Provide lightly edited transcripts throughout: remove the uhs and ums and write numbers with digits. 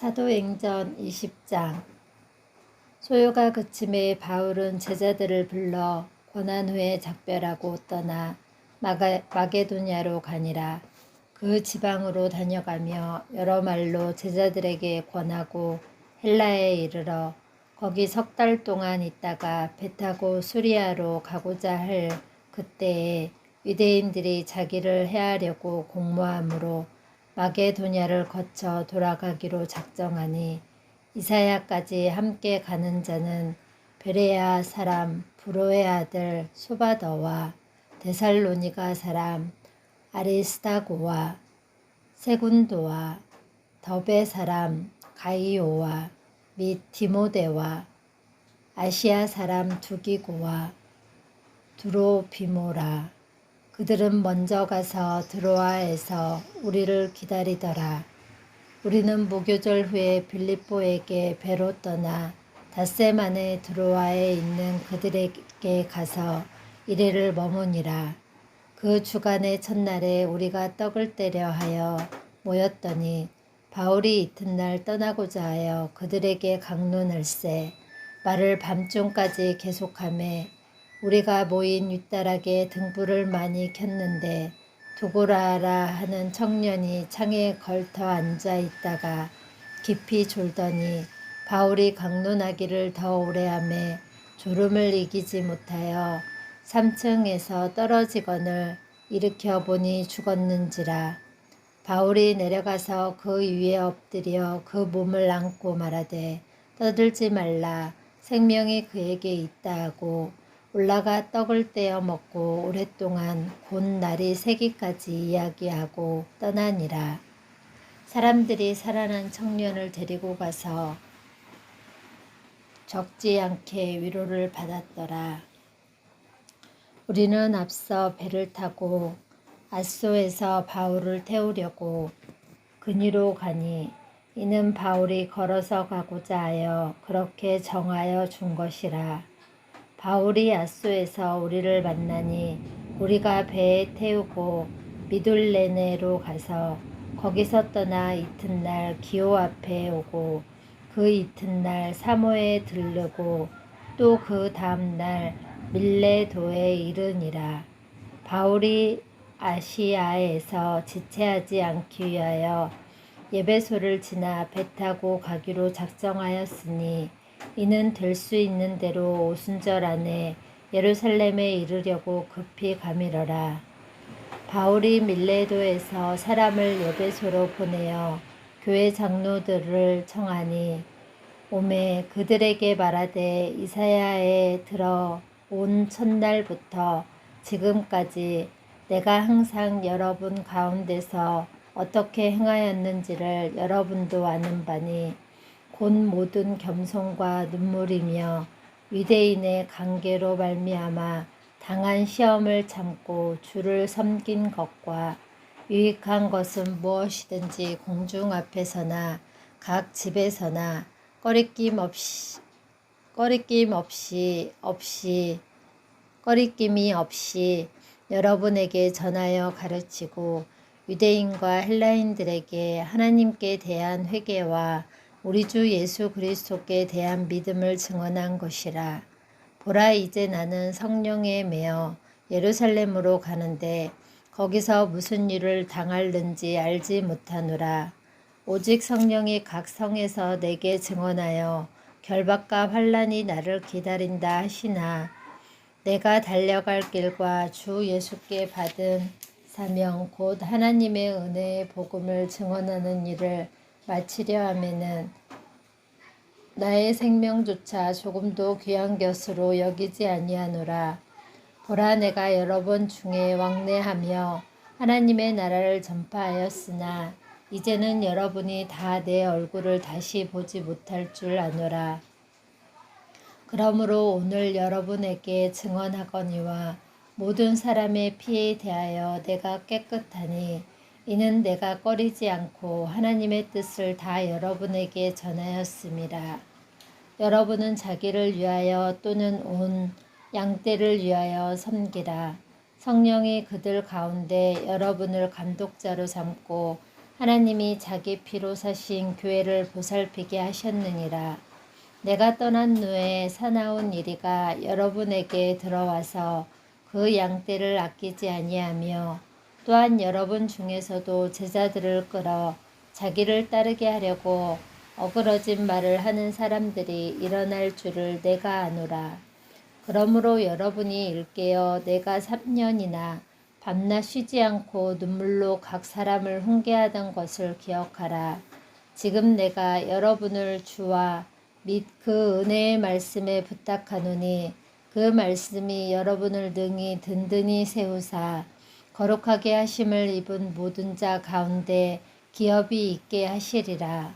사도행전 20장. 소요가 그침에 바울은 제자들을 불러 고난 후에 작별하고 떠나 마게도냐로 가니라. 그 지방으로 다녀가며 여러 말로 제자들에게 권하고 헬라에 이르러 거기 석 달 동안 있다가 배 타고 수리아로 가고자 할 그때에 유대인들이 자기를 해하려고 공모함으로 마게도냐를 거쳐 돌아가기로 작정하니 이사야까지 함께 가는 자는 베레아 사람 브로의 아들 소바더와 데살로니가 사람 아리스다고와 세군도와 더베 사람 가이오와 및 디모데와 아시아 사람 두기고와 두로비모라. 그들은 먼저 가서 드로아에서 우리를 기다리더라. 우리는 무교절 후에 빌립보에게 배로 떠나 닷새 만에 드로아에 있는 그들에게 가서 이래를 머무니라. 그 주간의 첫날에 우리가 떡을 떼려 하여 모였더니 바울이 이튿날 떠나고자 하여 그들에게 강론할세 말을 밤중까지 계속하매 우리가 모인 윗다락에 등불을 많이 켰는데 두고라라 하는 청년이 창에 걸터 앉아 있다가 깊이 졸더니 바울이 강론하기를 더 오래 하매 졸음을 이기지 못하여 3층에서 떨어지거늘 일으켜 보니 죽었는지라. 바울이 내려가서 그 위에 엎드려 그 몸을 안고 말하되 떠들지 말라 생명이 그에게 있다 하고 올라가 떡을 떼어 먹고 오랫동안 곧 날이 새기까지 이야기하고 떠나니라. 사람들이 살아난 청년을 데리고 가서 적지 않게 위로를 받았더라. 우리는 앞서 배를 타고 아소에서 바울을 태우려고 그니로 가니 이는 바울이 걸어서 가고자 하여 그렇게 정하여 준 것이라. 바울이 아소에서 우리를 만나니 우리가 배에 태우고 미둘레네로 가서 거기서 떠나 이튿날 기오 앞에 오고 그 이튿날 사모에 들르고 또 그 다음날 밀레도에 이르니라. 바울이 아시아에서 지체하지 않기 위하여 예배소를 지나 배 타고 가기로 작정하였으니 이는 될 수 있는 대로 오순절 안에 예루살렘에 이르려고 급히 가미러라. 바울이 밀레도에서 사람을 예배소로 보내어 교회 장로들을 청하니 오매 그들에게 말하되 이사야에 들어온 첫날부터 지금까지 내가 항상 여러분 가운데서 어떻게 행하였는지를 여러분도 아는 바니 곧 모든 겸손과 눈물이며 유대인의 관계로 말미암아 당한 시험을 참고 주를 섬긴 것과 유익한 것은 무엇이든지 공중 앞에서나 각 집에서나 꺼리낌이 없이 여러분에게 전하여 가르치고 유대인과 헬라인들에게 하나님께 대한 회개와 우리 주 예수 그리스도께 대한 믿음을 증언한 것이라. 보라 이제 나는 성령에 매어 예루살렘으로 가는데 거기서 무슨 일을 당할는지 알지 못하노라. 오직 성령이 각 성에서 내게 증언하여 결박과 환난이 나를 기다린다 하시나 내가 달려갈 길과 주 예수께 받은 사명 곧 하나님의 은혜의 복음을 증언하는 일을 마치려 하면은 나의 생명조차 조금도 귀한 것으로 여기지 아니하노라. 보라 내가 여러분 중에 왕래하며 하나님의 나라를 전파하였으나 이제는 여러분이 다 내 얼굴을 다시 보지 못할 줄 아노라. 그러므로 오늘 여러분에게 증언하거니와 모든 사람의 피에 대하여 내가 깨끗하니 이는 내가 꺼리지 않고 하나님의 뜻을 다 여러분에게 전하였음이라. 여러분은 자기를 위하여 또는 온 양떼를 위하여 섬기라. 성령이 그들 가운데 여러분을 감독자로 삼고 하나님이 자기 피로 사신 교회를 보살피게 하셨느니라. 내가 떠난 후에 사나운 이리가 여러분에게 들어와서 그 양떼를 아끼지 아니하며 또한 여러분 중에서도 제자들을 끌어 자기를 따르게 하려고 어그러진 말을 하는 사람들이 일어날 줄을 내가 아노라. 그러므로 여러분이 일깨어 내가 3년이나 밤낮 쉬지 않고 눈물로 각 사람을 훈계하던 것을 기억하라. 지금 내가 여러분을 주와 및 그 은혜의 말씀에 부탁하노니 그 말씀이 여러분을 능히 든든히 세우사 거룩하게 하심을 입은 모든 자 가운데 기업이 있게 하시리라.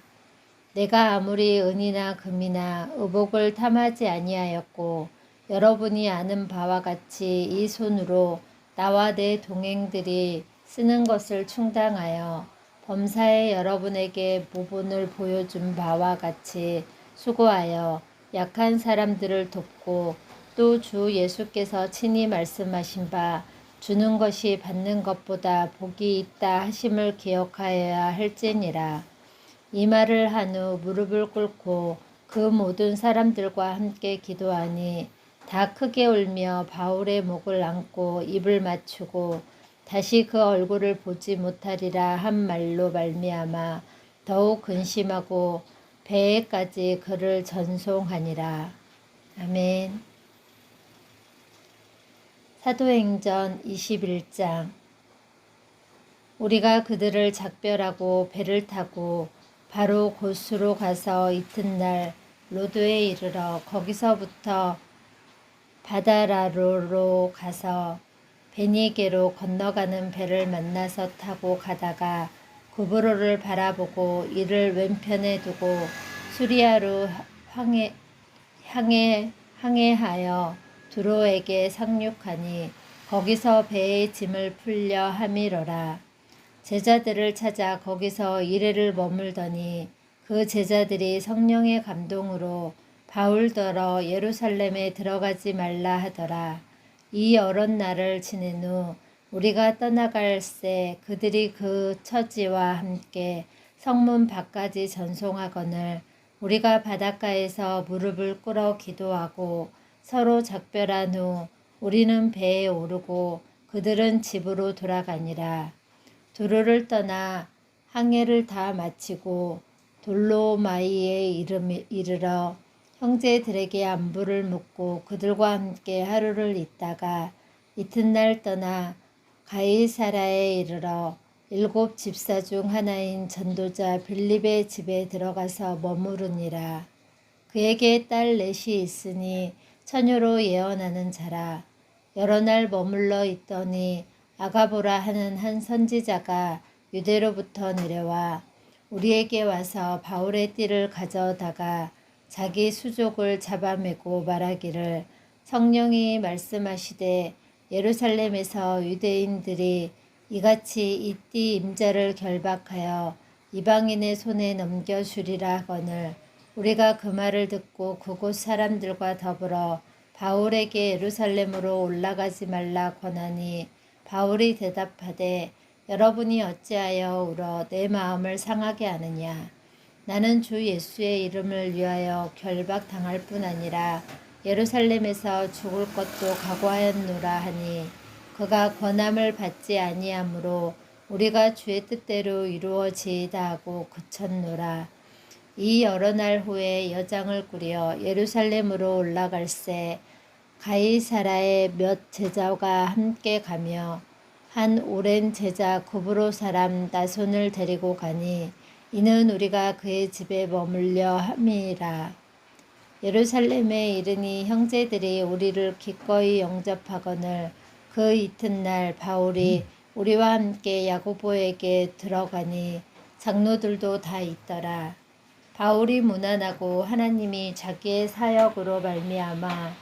내가 아무리 은이나 금이나 의복을 탐하지 아니하였고 여러분이 아는 바와 같이 이 손으로 나와 내 동행들이 쓰는 것을 충당하여 범사에 여러분에게 모본을 보여준 바와 같이 수고하여 약한 사람들을 돕고 또 주 예수께서 친히 말씀하신 바 주는 것이 받는 것보다 복이 있다 하심을 기억하여야 할지니라. 이 말을 한 후 무릎을 꿇고 그 모든 사람들과 함께 기도하니 다 크게 울며 바울의 목을 안고 입을 맞추고 다시 그 얼굴을 보지 못하리라 한 말로 말미암아 더욱 근심하고 배에까지 그를 전송하니라. 아멘. 사도행전 21장. 우리가 그들을 작별하고 배를 타고 바로 고수로 가서 이튿날 로도에 이르러 거기서부터 바다라로로 가서 베니게로 건너가는 배를 만나서 타고 가다가 구브로를 바라보고 이를 왼편에 두고 수리아로 항해하여 두로에게 상륙하니 거기서 배의 짐을 풀려 함이로라. 제자들을 찾아 거기서 이레를 머물더니 그 제자들이 성령의 감동으로 바울더러 예루살렘에 들어가지 말라 하더라. 이 여러 날을 지낸 후 우리가 떠나갈새 그들이 그 처지와 함께 성문 밖까지 전송하거늘 우리가 바닷가에서 무릎을 꿇어 기도하고 서로 작별한 후 우리는 배에 오르고 그들은 집으로 돌아가니라. 두로를 떠나 항해를 다 마치고 돌로마이에 이르러 형제들에게 안부를 묻고 그들과 함께 하루를 있다가 이튿날 떠나 가이사라에 이르러 7 집사 중 하나인 전도자 빌립의 집에 들어가서 머무르니라. 그에게 딸 넷이 있으니 처녀로 예언하는 자라. 여러 날 머물러 있더니 아가보라 하는 한 선지자가 유대로부터 내려와 우리에게 와서 바울의 띠를 가져다가 자기 수족을 잡아매고 말하기를 성령이 말씀하시되 예루살렘에서 유대인들이 이같이 이 띠 임자를 결박하여 이방인의 손에 넘겨주리라 하거늘 우리가 그 말을 듣고 그곳 사람들과 더불어 바울에게 예루살렘으로 올라가지 말라 권하니 바울이 대답하되 여러분이 어찌하여 울어 내 마음을 상하게 하느냐. 나는 주 예수의 이름을 위하여 결박당할 뿐 아니라 예루살렘에서 죽을 것도 각오하였노라 하니 그가 권함을 받지 아니하므로 우리가 주의 뜻대로 이루어지이다 하고 그쳤노라. 이 여러 날 후에 여장을 꾸려 예루살렘으로 올라갈새 가이사라에 몇 제자가 함께 가며 한 오랜 제자 구브로 사람 나손을 데리고 가니 이는 우리가 그의 집에 머물려 함이라. 예루살렘에 이르니 형제들이 우리를 기꺼이 영접하거늘 그 이튿날 바울이 우리와 함께 야고보에게 들어가니 장로들도 다 있더라. 바울이 무난하고 하나님이 자기의 사역으로 말미암아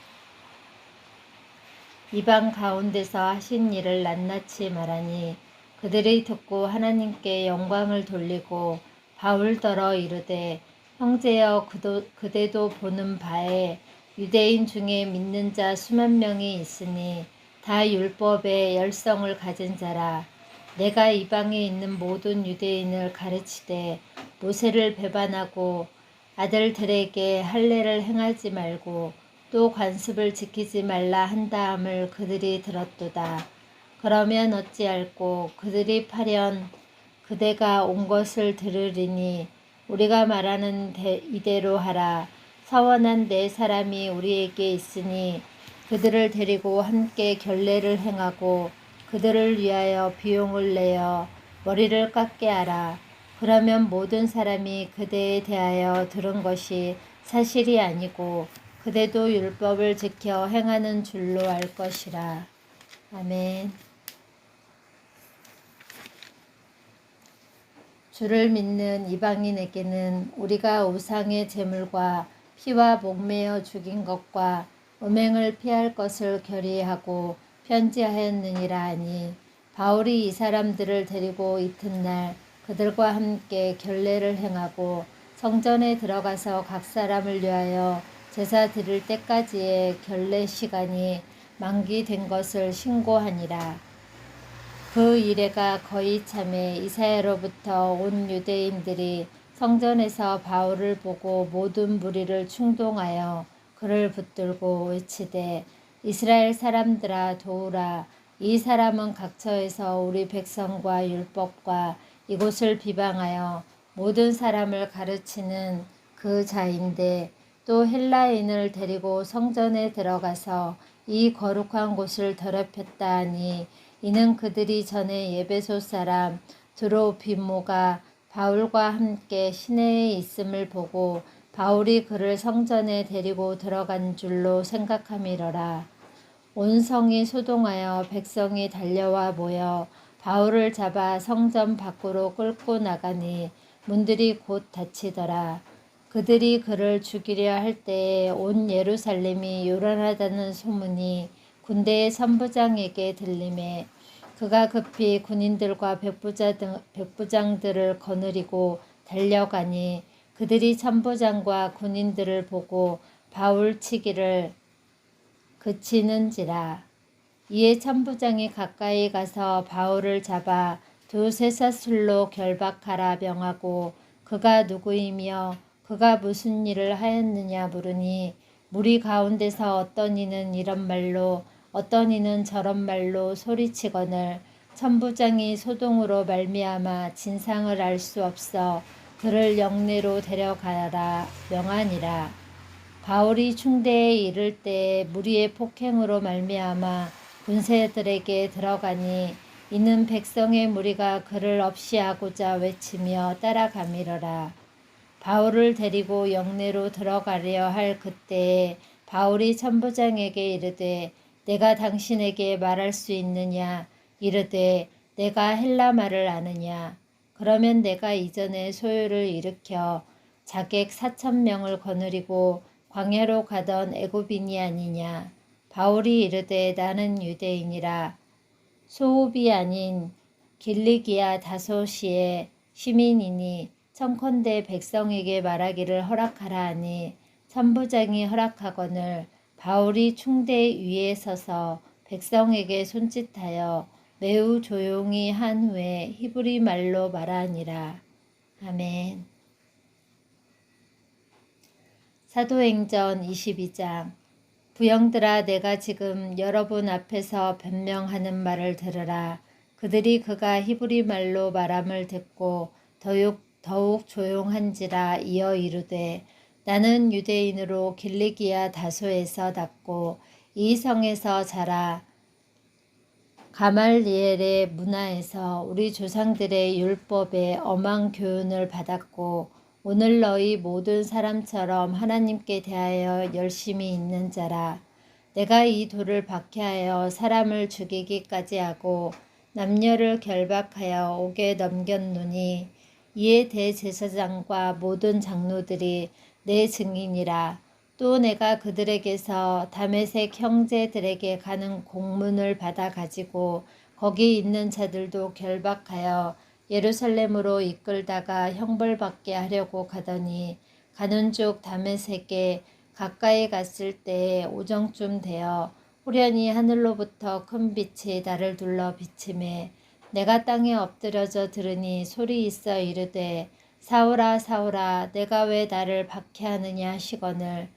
이방 가운데서 하신 일을 낱낱이 말하니 그들이 듣고 하나님께 영광을 돌리고 바울더러 이르되 형제여 그대도 보는 바에 유대인 중에 믿는 자 수만 명이 있으니 다 율법의 열성을 가진 자라. 내가 이방에 있는 모든 유대인을 가르치되 모세를 배반하고 아들들에게 할례를 행하지 말고 또 관습을 지키지 말라 한다함을 그들이 들었도다. 그러면 어찌할꼬 그들이 파련 그대가 온 것을 들으리니 우리가 말하는 이대로 하라. 서원한 네 사람이 우리에게 있으니 그들을 데리고 함께 결례를 행하고 그들을 위하여 비용을 내어 머리를 깎게 하라. 그러면 모든 사람이 그대에 대하여 들은 것이 사실이 아니고 그대도 율법을 지켜 행하는 줄로 알 것이라. 아멘. 주를 믿는 이방인에게는 우리가 우상의 제물과 피와 목매어 죽인 것과 음행을 피할 것을 결의하고 편지하였느니라 하니 바울이 이 사람들을 데리고 이튿날 그들과 함께 결례를 행하고 성전에 들어가서 각 사람을 위하여 제사 드릴 때까지의 결례 시간이 만기된 것을 신고하니라. 그 이래가 거의 참에 이사야로부터 온 유대인들이 성전에서 바울을 보고 모든 무리를 충동하여 그를 붙들고 외치되 이스라엘 사람들아 도우라. 이 사람은 각처에서 우리 백성과 율법과 이곳을 비방하여 모든 사람을 가르치는 그 자인데 또 헬라인을 데리고 성전에 들어가서 이 거룩한 곳을 더럽혔다 하니 이는 그들이 전에 예배소 사람 드로비모가 바울과 함께 시내에 있음을 보고 바울이 그를 성전에 데리고 들어간 줄로 생각함이러라. 온 성이 소동하여 백성이 달려와 모여 바울을 잡아 성전 밖으로 끌고 나가니 문들이 곧 닫히더라. 그들이 그를 죽이려 할 때에 온 예루살렘이 요란하다는 소문이 군대의 선부장에게 들리매 그가 급히 군인들과 백부장들을 거느리고 달려가니 그들이 선부장과 군인들을 보고 바울 치기를 그치는지라. 이에 천부장이 가까이 가서 바울을 잡아 두 쇠사슬로 결박하라 명하고 그가 누구이며 그가 무슨 일을 하였느냐 물으니 무리 가운데서 어떤 이는 이런 말로 어떤 이는 저런 말로 소리치거늘 천부장이 소동으로 말미암아 진상을 알 수 없어 그를 영내로 데려가라 명하니라. 바울이 충대에 이를 때에 무리의 폭행으로 말미암아 군세들에게 들어가니 이는 백성의 무리가 그를 없이하고자 외치며 따라가미러라. 바울을 데리고 영내로 들어가려 할 그때에 바울이 천부장에게 이르되 내가 당신에게 말할 수 있느냐 이르되 내가 헬라 말을 아느냐. 그러면 내가 이전에 소요를 일으켜 자객 4,000명을 거느리고 광야로 가던 애굽인이 아니냐. 바울이 이르되 나는 유대인이라. 소읍이 아닌 길리기아 다소시의 시민이니 청컨대 백성에게 말하기를 허락하라 하니 천부장이 허락하거늘 바울이 충대 위에 서서 백성에게 손짓하여 매우 조용히 한 후에 히브리 말로 말하니라. 아멘. 사도행전 22장. 부형들아 내가 지금 여러분 앞에서 변명하는 말을 들으라. 그들이 그가 히브리 말로 말함을 듣고 더욱 조용한지라 이어 이르되 나는 유대인으로 길리기아 다소에서 났고 이 성에서 자라 가말리엘의 문화에서 우리 조상들의 율법에 엄한 교훈을 받았고 오늘 너희 모든 사람처럼 하나님께 대하여 열심히 있는 자라. 내가 이 돌을 박해하여 사람을 죽이기까지 하고 남녀를 결박하여 옥에 넘겼노니 이에 대제사장과 모든 장로들이 내 증인이라. 또 내가 그들에게서 다메섹 형제들에게 가는 공문을 받아 가지고 거기 있는 자들도 결박하여 예루살렘으로 이끌다가 형벌받게 하려고 가더니 가는 쪽 다메섹에 가까이 갔을 때에 오정쯤 되어 후련히 하늘로부터 큰 빛이 나를 둘러 비치매 내가 땅에 엎드려져 들으니 소리 있어 이르되 사울아 사울아 내가 왜 나를 박해하느냐 하시거늘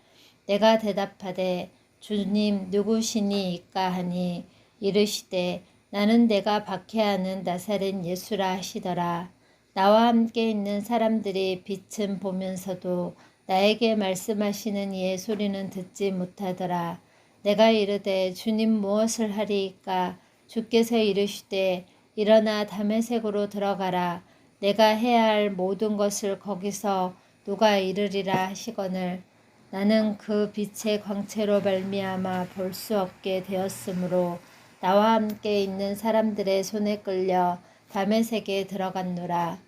내가 대답하되 주님 누구시니이까 하니 이르시되 나는 내가 박해하는 나사렛 예수라 하시더라. 나와 함께 있는 사람들이 빛은 보면서도 나에게 말씀하시는 이의 소리는 듣지 못하더라. 내가 이르되 주님 무엇을 하리이까? 주께서 이르시되 일어나 다메섹으로 들어가라. 내가 해야 할 모든 것을 거기서 누가 이르리라 하시거늘 나는 그 빛의 광채로 말미암아 볼 수 없게 되었으므로 나와 함께 있는 사람들의 손에 끌려 다메섹에 들어갔노라.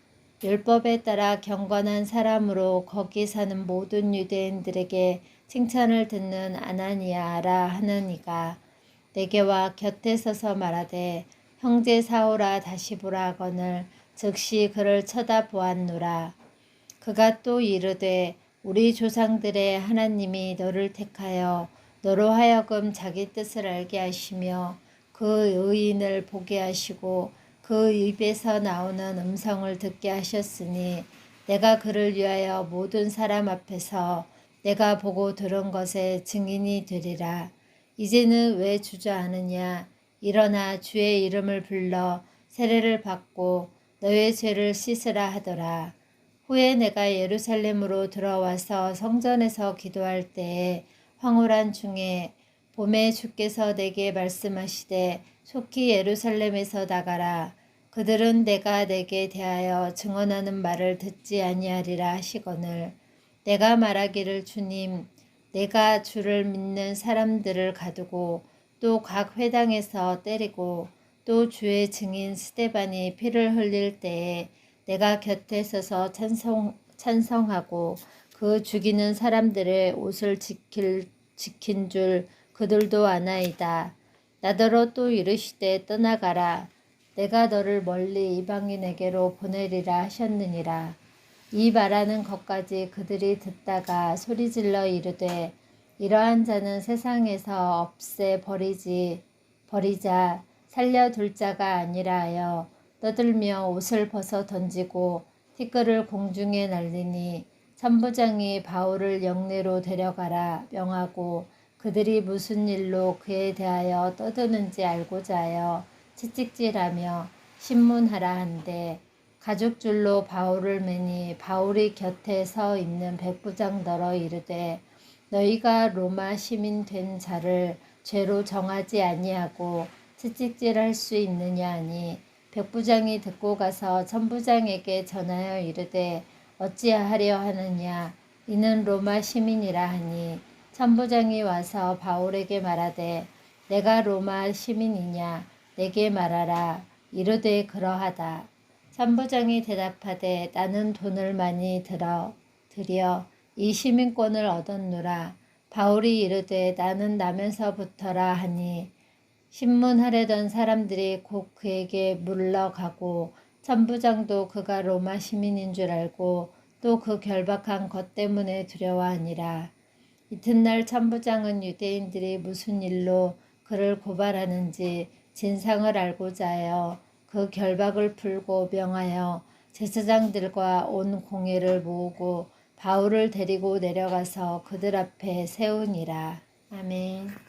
율법에 따라 경건한 사람으로 거기 사는 모든 유대인들에게 칭찬을 듣는 아나니아라 하는 이가 내게와 곁에 서서 말하되 형제 사울아 다시 보라 하거늘 즉시 그를 쳐다보았노라. 그가 또 이르되 우리 조상들의 하나님이 너를 택하여 너로 하여금 자기 뜻을 알게 하시며 그 의인을 보게 하시고 그 입에서 나오는 음성을 듣게 하셨으니 내가 그를 위하여 모든 사람 앞에서 내가 보고 들은 것에 증인이 되리라. 이제는 왜 주저하느냐? 일어나 주의 이름을 불러 세례를 받고 너의 죄를 씻으라 하더라. 후에 내가 예루살렘으로 들어와서 성전에서 기도할 때에 황홀한 중에 봄에 주께서 내게 말씀하시되 속히 예루살렘에서 나가라. 그들은 내가 내게 대하여 증언하는 말을 듣지 아니하리라 하시거늘 내가 말하기를 주님 내가 주를 믿는 사람들을 가두고 또 각 회당에서 때리고 또 주의 증인 스데반이 피를 흘릴 때에 내가 곁에 서서 찬성하고 그 죽이는 사람들의 옷을 지킨 줄 그들도 아나이다. 나더러 또 이르시되 떠나가라. 내가 너를 멀리 이방인에게로 보내리라 하셨느니라. 이 말하는 것까지 그들이 듣다가 소리질러 이르되 이러한 자는 세상에서 버리자 살려둘 자가 아니라 하여 떠들며 옷을 벗어 던지고 티끌을 공중에 날리니 천부장이 바울을 영내로 데려가라 명하고 그들이 무슨 일로 그에 대하여 떠드는지 알고자 하여 채찍질하며 신문하라 한데 가죽줄로 바울을 매니 바울이 곁에 서 있는 백부장더러 이르되 너희가 로마 시민 된 자를 죄로 정하지 아니하고 채찍질할 수 있느냐 하니 백부장이 듣고 가서 천부장에게 전하여 이르되 어찌하려 하느냐 이는 로마 시민이라 하니 천부장이 와서 바울에게 말하되 내가 로마 시민이냐 내게 말하라. 이르되 그러하다. 천부장이 대답하되 나는 돈을 많이 들여 이 시민권을 얻었노라. 바울이 이르되 나는 나면서부터라 하니 신문하려던 사람들이 곧 그에게 물러가고 천부장도 그가 로마 시민인 줄 알고 또 그 결박한 것 때문에 두려워하니라. 이튿날 천부장은 유대인들이 무슨 일로 그를 고발하는지 진상을 알고자 하여 그 결박을 풀고 명하여 제사장들과 온 공회를 모으고 바울을 데리고 내려가서 그들 앞에 세우니라. 아멘.